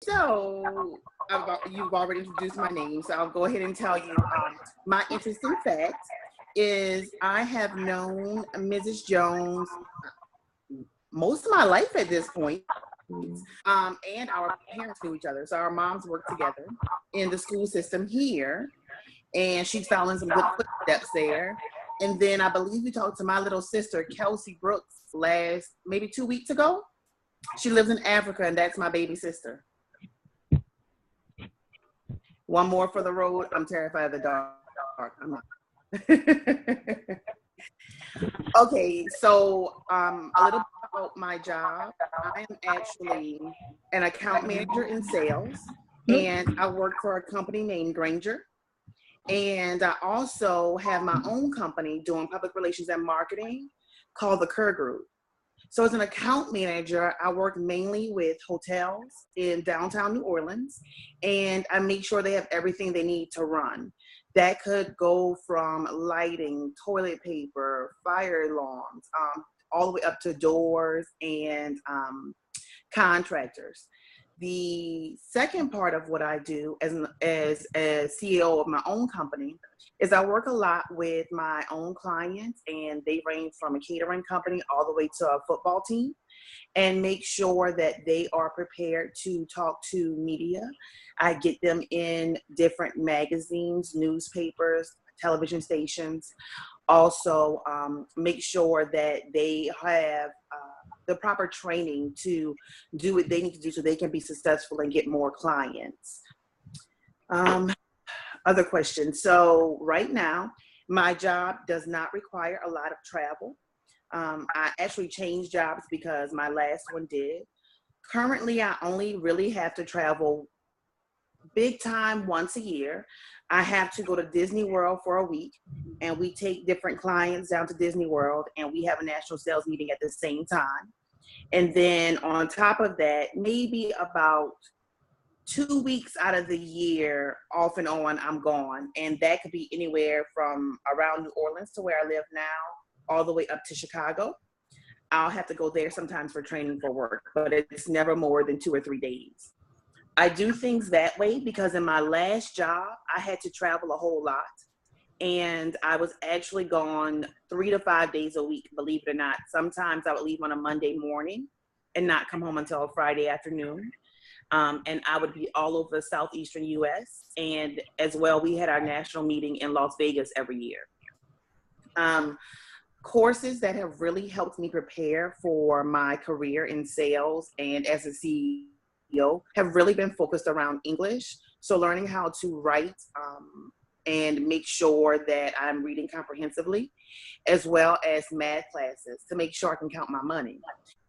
So you've already introduced my name, so I'll go ahead and tell you my interesting fact is I have known Mrs. Jones most of my life at this point. And our parents knew each other. So our moms worked together in the school system here, and she's following some good footsteps there. And then I believe we talked to my little sister, Kelsey Brooks, maybe 2 weeks ago. She lives in Africa, and that's my baby sister. One more for the road. I'm terrified of the dark. I'm not. Okay, so a little bit about my job. I am actually an account manager in sales, and I work for a company named Granger. And I also have my own company doing public relations and marketing called the Kerr Group. So as an account manager, I work mainly with hotels in downtown New Orleans, and I make sure they have everything they need to run. That could go from lighting, toilet paper, fire alarms, all the way up to doors and contractors. The second part of what I do as a CEO of my own company is I work a lot with my own clients, and they range from a catering company all the way to a football team, and make sure that they are prepared to talk to media. I get them in different magazines, newspapers, television stations. Also, make sure that they have the proper training to do what they need to do so they can be successful and get more clients. Other questions. So right now, my job does not require a lot of travel. I actually changed jobs because my last one did. Currently, I only really have to travel big time once a year. I have to go to Disney World for a week, and we take different clients down to Disney World, and we have a national sales meeting at the same time. And then on top of that, maybe about 2 weeks out of the year, off and on, I'm gone. And that could be anywhere from around New Orleans to where I live now, all the way up to Chicago. I'll have to go there sometimes for training for work, but it's never more than 2 or 3 days. I do things that way because in my last job, I had to travel a whole lot. And I was actually gone 3 to 5 days a week, believe it or not. Sometimes I would leave on a Monday morning and not come home until Friday afternoon. And I would be all over the southeastern US. And as well, we had our national meeting in Las Vegas every year. Courses that have really helped me prepare for my career in sales and as a CEO have really been focused around English. So learning how to write and make sure that I'm reading comprehensively, as well as math classes to make sure I can count my money.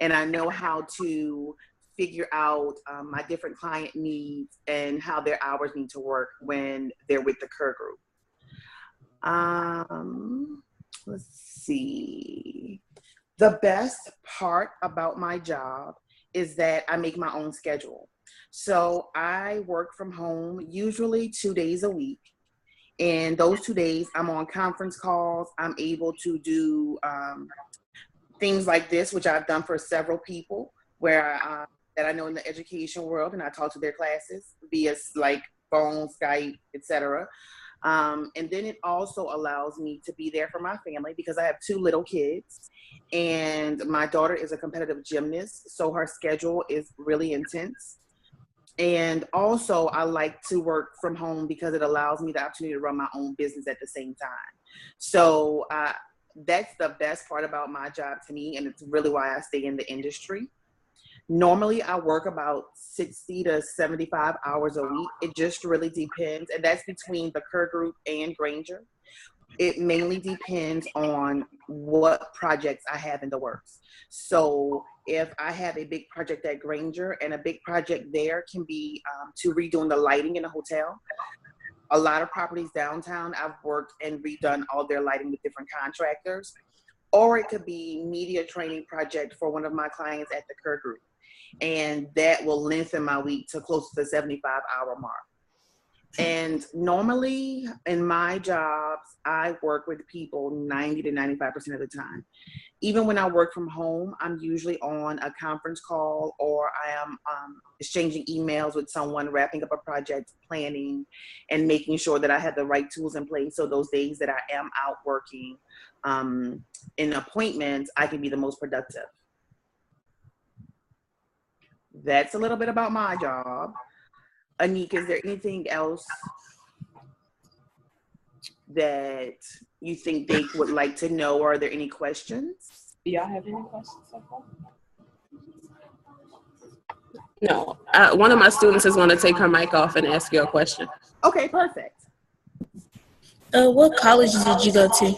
And I know how to figure out my different client needs and how their hours need to work when they're with the Kerr Group. Let's see. The best part about my job is that I make my own schedule. So I work from home usually 2 days a week. And those 2 days, I'm on conference calls. I'm able to do things like this, which I've done for several people, where that I know in the education world, and I talk to their classes via like phone, Skype, etc. And then it also allows me to be there for my family because I have 2 little kids, and my daughter is a competitive gymnast, so her schedule is really intense. And also I like to work from home because it allows me the opportunity to run my own business at the same time. So that's the best part about my job to me, and it's really why I stay in the industry. Normally, I work about 60 to 75 hours a week. It just really depends, and that's between the Kerr Group and Granger. It mainly depends on what projects I have in the works. So if I have a big project at Granger, and a big project there can be to redoing the lighting in a hotel. A lot of properties downtown, I've worked and redone all their lighting with different contractors. Or it could be media training project for one of my clients at the Kerr Group. And that will lengthen my week to close to the 75-hour mark. And normally in my jobs, I work with people 90 to 95% of the time. Even when I work from home, I'm usually on a conference call or I am exchanging emails with someone, wrapping up a project, planning, and making sure that I have the right tools in place. So those days that I am out working in appointments, I can be the most productive. That's a little bit about my job. Anika, is there anything else that you think they would like to know? Or are there any questions? Do y'all have any questions so far? No. One of my students is going to take her mic off and ask you a question. Okay, perfect. What college did you go to?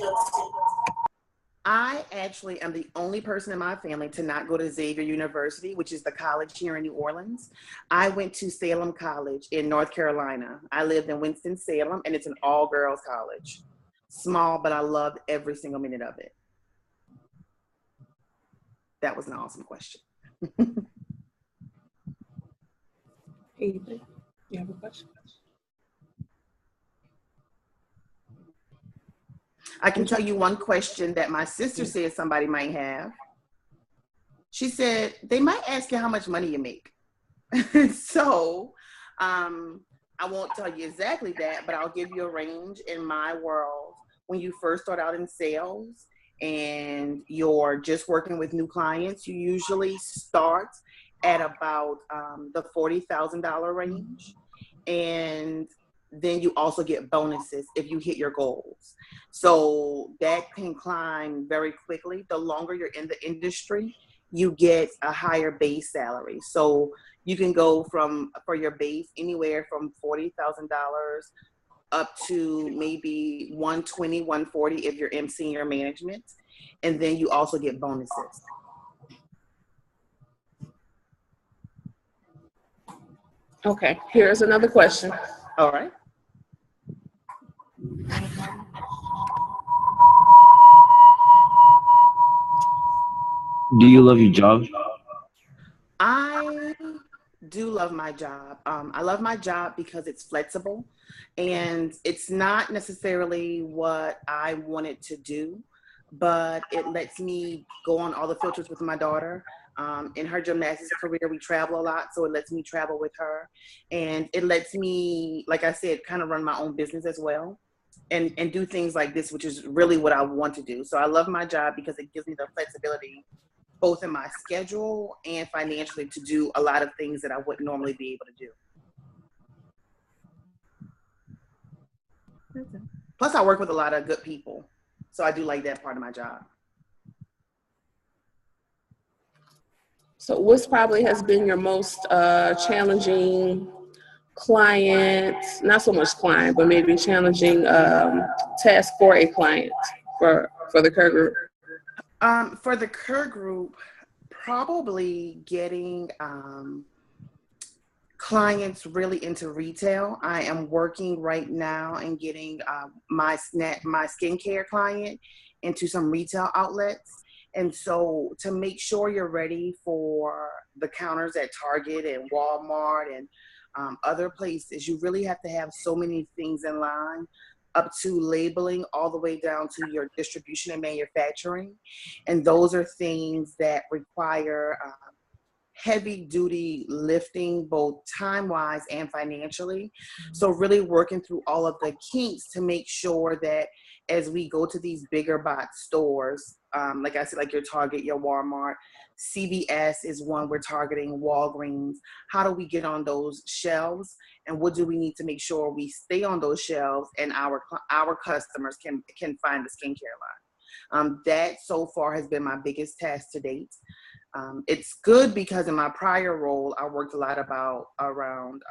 I actually am the only person in my family to not go to Xavier University, which is the college here in New Orleans. I went to Salem College in North Carolina. I lived in Winston-Salem, and it's an all-girls college. Small, but I loved every single minute of it. That was an awesome question. Ethan, you have a question? I can tell you one question that my sister said somebody might have. She said, they might ask you how much money you make. So I won't tell you exactly that, but I'll give you a range. In my world, when you first start out in sales and you're just working with new clients, you usually start at about the $40,000 range. And then you also get bonuses if you hit your goals. So that can climb very quickly. The longer you're in the industry, you get a higher base salary. So you can go for your base anywhere from $40,000 up to maybe 120, 140 if you're in senior management. And then you also get bonuses. Okay, here's another question. All right. Do you love your job? I do love my job. I love my job because it's flexible and it's not necessarily what I wanted to do, but it lets me go on all the field trips with my daughter. In her gymnastics career, we travel a lot, so it lets me travel with her. And it lets me, like I said, kind of run my own business as well and do things like this, which is really what I want to do. So I love my job because it gives me the flexibility both in my schedule and financially to do a lot of things that I wouldn't normally be able to do. Plus, I work with a lot of good people, so I do like that part of my job. So what's probably has been your most challenging client, not so much client, but maybe challenging task for a client for the Kerr group? For the Kerr group, probably getting clients really into retail. I am working right now and getting my skincare client into some retail outlets. And so to make sure you're ready for the counters at Target and Walmart and other places, you really have to have so many things in line, up to labeling all the way down to your distribution and manufacturing. And those are things that require heavy duty lifting, both time-wise and financially. So really working through all of the kinks to make sure that as we go to these bigger box stores, like I said, like your Target, your Walmart, CVS is one we're targeting, Walgreens. How do we get on those shelves? And what do we need to make sure we stay on those shelves and our customers can find the skincare line? That so far has been my biggest task to date. It's good because in my prior role, I worked a lot around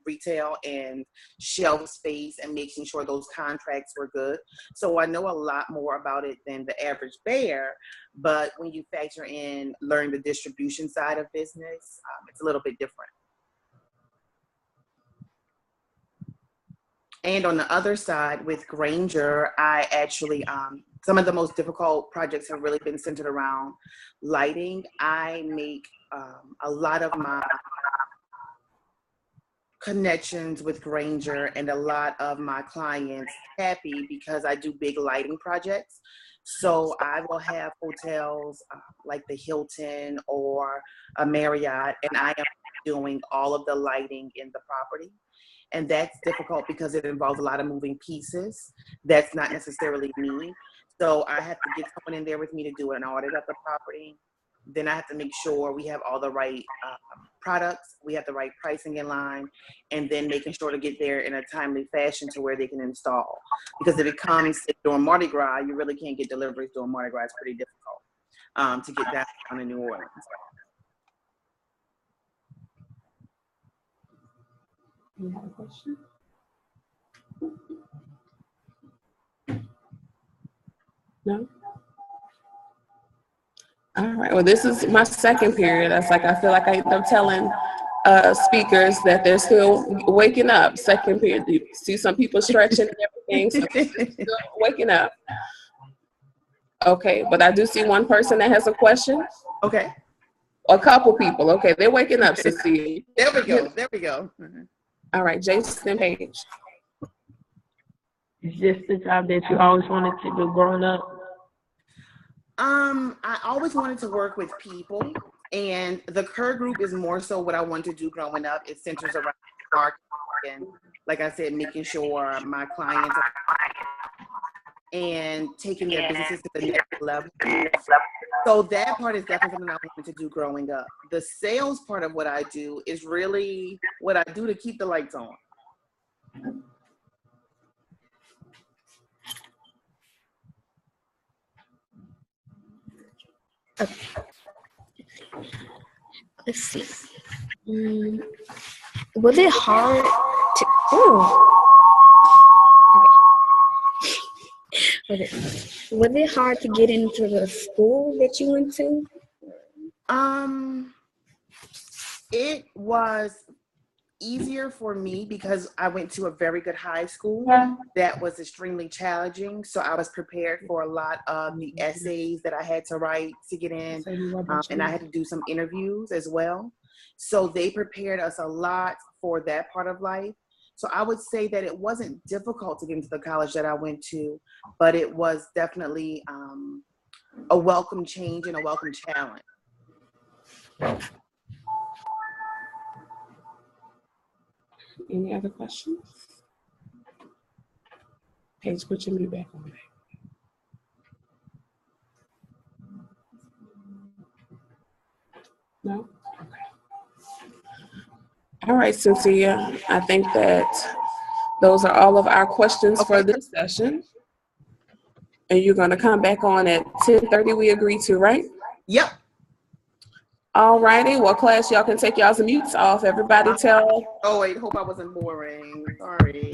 retail and shelf space and making sure those contracts were good. So I know a lot more about it than the average bear, but when you factor in learning the distribution side of business, it's a little bit different. And on the other side with Granger, I actually, some of the most difficult projects have really been centered around lighting. I make a lot of my connections with Granger and a lot of my clients happy because I do big lighting projects. So I will have hotels like the Hilton or a Marriott, and I am doing all of the lighting in the property. And that's difficult because it involves a lot of moving pieces. That's not necessarily me. So I have to get someone in there with me to do an audit of the property. Then I have to make sure we have all the right products, we have the right pricing in line, and then making sure to get there in a timely fashion to where they can install. Because if it comes during Mardi Gras, you really can't get deliveries during Mardi Gras. It's pretty difficult to get down in New Orleans. You have a question? No? All right. Well, this is my second period. That's like, I feel like I end up telling speakers that they're still waking up. Second period. You see some people stretching and everything, so they're still waking up. Okay, but I do see one person that has a question. Okay. A couple people. Okay, they're waking up, Cincia. There we go. There we go. Mm-hmm. All right, Jason Page. Is this the job that you always wanted to do growing up? I always wanted to work with people, and the Kerr group is more so what I wanted to do growing up. It centers around marketing, and like I said, making sure my clients are and taking their businesses to the next level. So that part is definitely something I wanted to do growing up. The sales part of what I do is really what I do to keep the lights on. Let's see. Was it hard to? Oh. Okay. Was it hard to get into the school that you went to? It was easier for me because I went to a very good high school that was extremely challenging. So I was prepared for a lot of the essays that I had to write to get in, and I had to do some interviews as well. So they prepared us a lot for that part of life. So I would say that it wasn't difficult to get into the college that I went to, but it was definitely a welcome change and a welcome challenge. Any other questions? Paige, put your mute back on. No? Okay. All right, Cincia. I think that those are all of our questions for this session. And you're going to come back on at 10:30, we agree to, right? Yep. All righty. Well, class, y'all can take y'all's mutes off. Everybody tell. Oh, wait. Hope I wasn't boring. Sorry.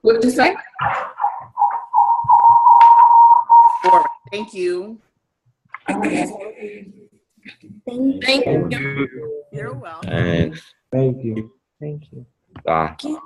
What did you say? Boring. Thank you. Okay. Thank you. You're welcome. Thanks. Thank you. Thank you. Bye. you.